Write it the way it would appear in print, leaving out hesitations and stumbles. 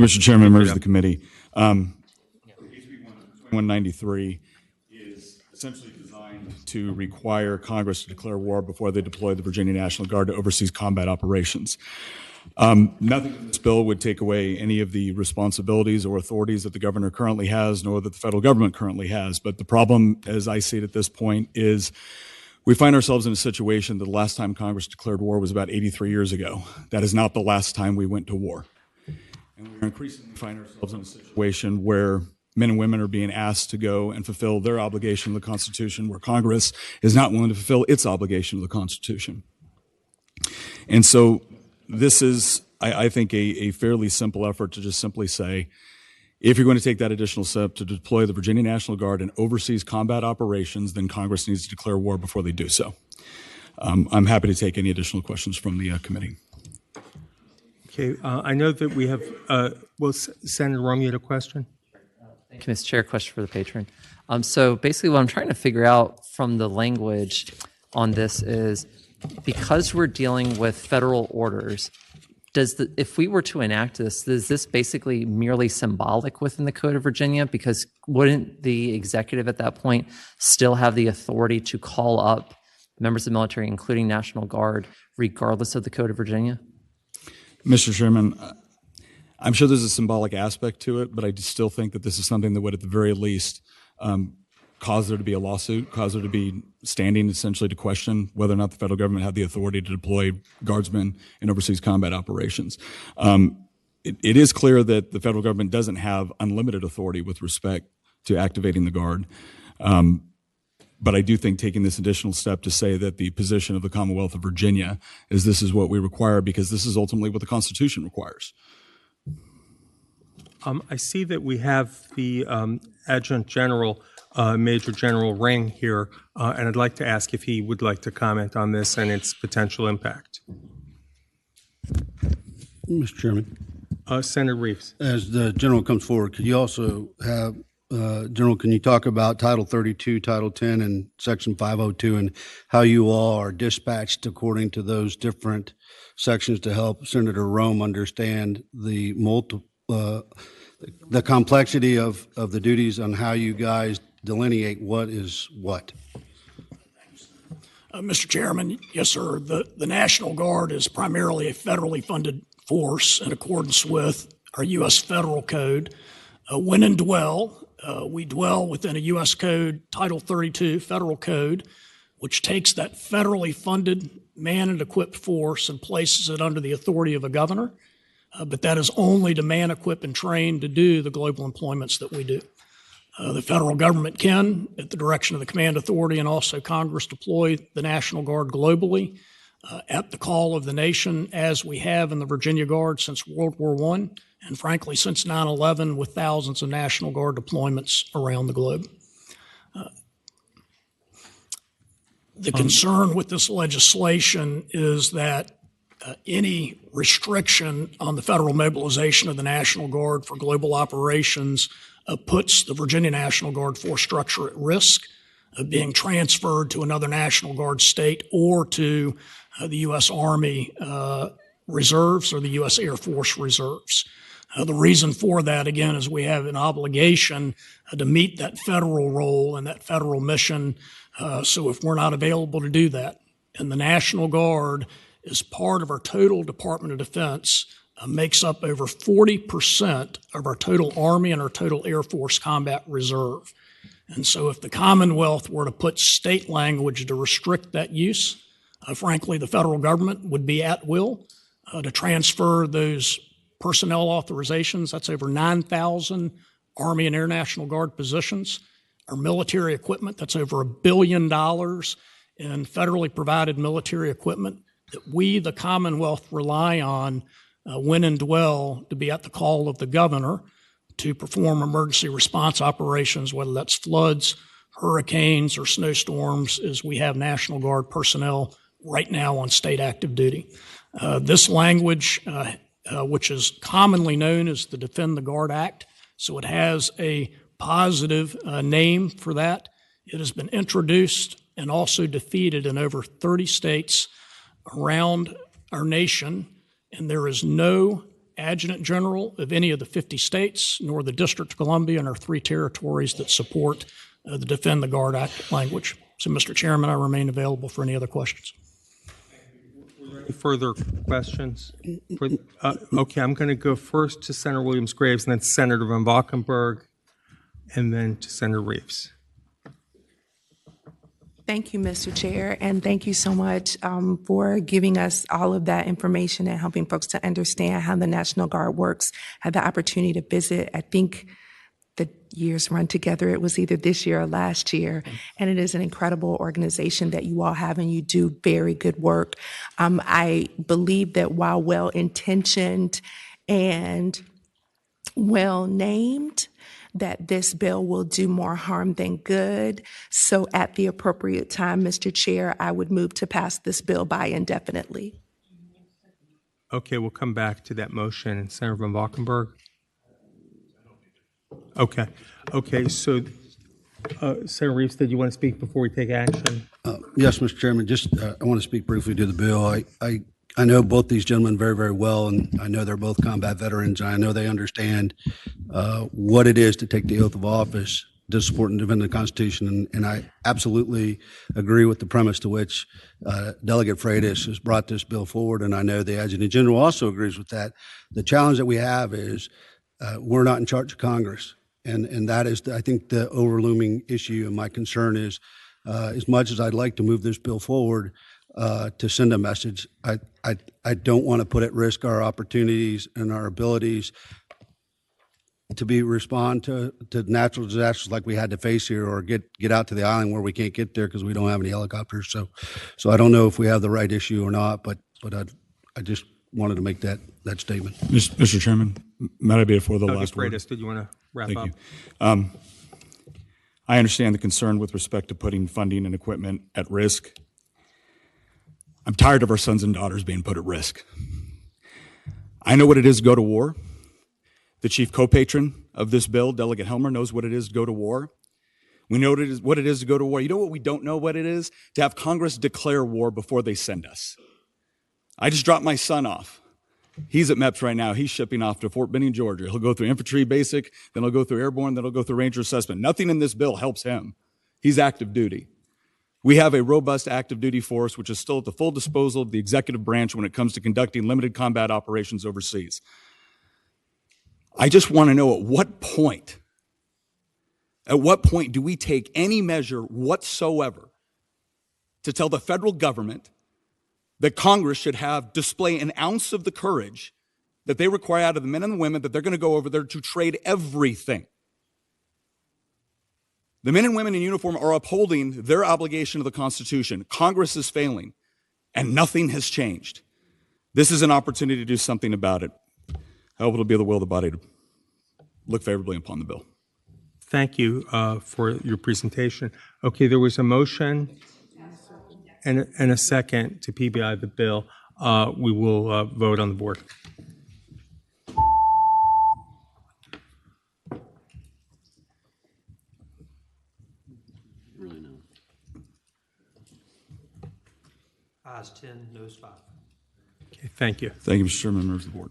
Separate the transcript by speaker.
Speaker 1: Mr. Chairman, members of the committee. HB 193 is essentially designed to require Congress to declare war before they deploy the Virginia National Guard to overseas combat operations. Nothing in this bill would take away any of the responsibilities or authorities that the governor currently has, nor that the federal government currently has. But the problem, as I see it at this point, is we find ourselves in a situation that the last time Congress declared war was about 83 years ago. That is not the last time we went to war. And we're increasingly find ourselves in a situation where men and women are being asked to go and fulfill their obligation to the Constitution, where Congress is not willing to fulfill its obligation to the Constitution. And so this is, I think, a fairly simple effort to just simply say, if you're going to take that additional step to deploy the Virginia National Guard in overseas combat operations, then Congress needs to declare war before they do so. I'm happy to take any additional questions from the committee.
Speaker 2: Okay, I know that we have, Senator Rome, you had a question?
Speaker 3: Thank you, Mr. Chair. Question for the patron. So basically what I'm trying to figure out from the language on this is, because we're dealing with federal orders, if we were to enact this, is this basically merely symbolic within the Code of Virginia? Because wouldn't the executive at that point still have the authority to call up members of the military, including National Guard, regardless of the Code of Virginia?
Speaker 1: Mr. Chairman, I'm sure there's a symbolic aspect to it, but I still think that this is something that would, at the very least, cause there to be a lawsuit, cause there to be standing essentially to question whether or not the federal government had the authority to deploy guardsmen in overseas combat operations. It is clear that the federal government doesn't have unlimited authority with respect to activating the Guard. But I do think taking this additional step to say that the position of the Commonwealth of Virginia is this is what we require, because this is ultimately what the Constitution requires.
Speaker 2: I see that we have the Adjutant General, Major General Ring here, and I'd like to ask if he would like to comment on this and its potential impact.
Speaker 4: Mr. Chairman.
Speaker 2: Senator Reeves.
Speaker 4: As the General comes forward, could you also have, General, can you talk about Title 32, Title 10, and Section 502, and how you all are dispatched according to those different sections to help Senator Rome understand the the complexity of the duties on how you guys delineate what is what?
Speaker 5: Mr. Chairman, yes, sir. The National Guard is primarily a federally funded force in accordance with our U.S. Federal Code. When in dwell, we dwell within a U.S. Code, Title 32 Federal Code, which takes that federally funded manned and equipped force and places it under the authority of a governor. But that is only to man, equip, and train to do the global employments that we do. The federal government can, at the direction of the command authority and also Congress, deploy the National Guard globally at the call of the nation, as we have in the Virginia Guard since World War I, and frankly, since 9/11, with thousands of National Guard deployments around the globe. The concern with this legislation is that any restriction on the federal mobilization of the National Guard for global operations puts the Virginia National Guard force structure at risk of being transferred to another National Guard state or to the U.S. Army reserves or the U.S. Air Force reserves. The reason for that, again, is we have an obligation to meet that federal role and that federal mission. So if we're not available to do that, and the National Guard is part of our total Department of Defense, makes up over 40% of our total Army and our total Air Force combat reserve. And so if the Commonwealth were to put state language to restrict that use, frankly, the federal government would be at will to transfer those personnel authorizations. That's over 9,000 Army and Air National Guard positions. Our military equipment, that's over $1 billion in federally provided military equipment that we, the Commonwealth, rely on when and dwell to be at the call of the governor to perform emergency response operations, whether that's floods, hurricanes, or snowstorms, as we have National Guard personnel right now on state active duty. This language, which is commonly known as the Defend the Guard Act, so it has a positive name for that. It has been introduced and also defeated in over 30 states around our nation, and there is no adjutant general of any of the 50 states, nor the District of Columbia and our 3 territories that support the Defend the Guard Act language. So, Mr. Chairman, I remain available for any other questions.
Speaker 2: Any further questions? Okay, I'm going to go first to Senator Williams-Graves, and then Senator Van Valkenburg, and then to Senator Reeves.
Speaker 6: Thank you, Mr. Chair, and thank you so much for giving us all of that information and helping folks to understand how the National Guard works. Had the opportunity to visit, I think the years run together. It was either this year or last year, and it is an incredible organization that you all have, and you do very good work. I believe that while well-intentioned and well-named, that this bill will do more harm than good. So at the appropriate time, Mr. Chair, I would move to pass this bill by indefinitely.
Speaker 2: Okay, we'll come back to that motion. And Senator Van Valkenburg? Okay, so Senator Reeves, did you want to speak before we take action?
Speaker 4: Yes, Mr. Chairman, just I want to speak briefly to the bill. I know both these gentlemen very, very well, and I know they're both combat veterans, and I know they understand what it is to take the oath of office to support and defend the Constitution, and I absolutely agree with the premise to which Delegate Freitas has brought this bill forward, and I know the Adjutant General also agrees with that. The challenge that we have is we're not in charge of Congress, and that is, I think, the overlooming issue, and my concern is as much as I'd like to move this bill forward, to send a message, I don't want to put at risk our opportunities and our abilities to respond to natural disasters like we had to face here, or get out to the island where we can't get there because we don't have any helicopters. So I don't know if we have the right issue or not, but I just wanted to make that statement.
Speaker 1: Mr. Chairman, might I be before the last word?
Speaker 2: Freitas, did you want to wrap up?
Speaker 1: Thank you. I understand the concern with respect to putting funding and equipment at risk. I'm tired of our sons and daughters being put at risk. I know what it is to go to war. The chief co-patron of this bill, Delegate Helmer, knows what it is to go to war. We know what it is to go to war. You know what we don't know what it is? To have Congress declare war before they send us. I just dropped my son off. He's at MEPS right now. He's shipping off to Fort Benning, Georgia. He'll go through infantry basic, then he'll go through airborne, then he'll go through ranger assessment. Nothing in this bill helps him. He's active duty. We have a robust active duty force, which is still at the full disposal of the executive branch when it comes to conducting limited combat operations overseas. I just want to know at what point do we take any measure whatsoever to tell the federal government that Congress should display an ounce of the courage that they require out of the men and the women that they're going to go over there to trade everything. The men and women in uniform are upholding their obligation to the Constitution. Congress is failing, and nothing has changed. This is an opportunity to do something about it. I hope it'll be the will of the body to look favorably upon the bill.
Speaker 2: Thank you for your presentation. Okay, there was a motion and a second to PBI the bill. We will vote on the board.
Speaker 7: Ayes 10, noes 5.
Speaker 2: Okay, thank you.
Speaker 1: Thank you, Mr. Chairman, members of the board.